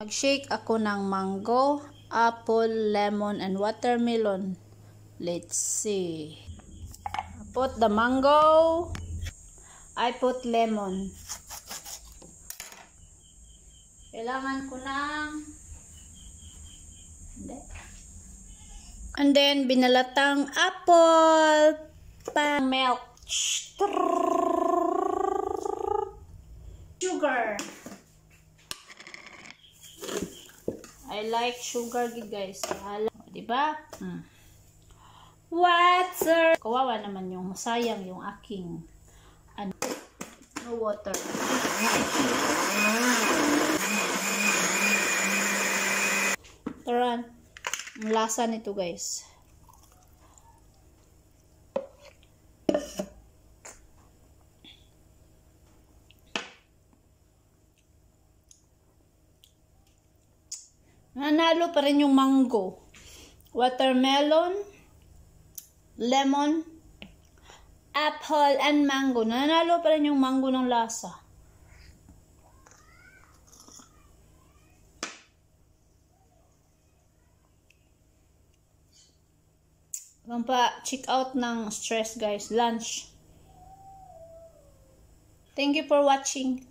Mag-shake ako ng mango, apple, lemon, and watermelon. Let's see. I put the mango. I put lemon. Kailangan ko ng and then binalatang apple pang milk. Sugar. I like sugar, guys. Diba? Water. Kawawa naman yung sayang yung aking no water. Taran. Ang lasa nito, guys. Nanalo pa rin yung mango, watermelon, lemon, apple, and mango. Nanalo pa rin yung mango ng lasa. Check out ng stress, guys. Lunch. Thank you for watching.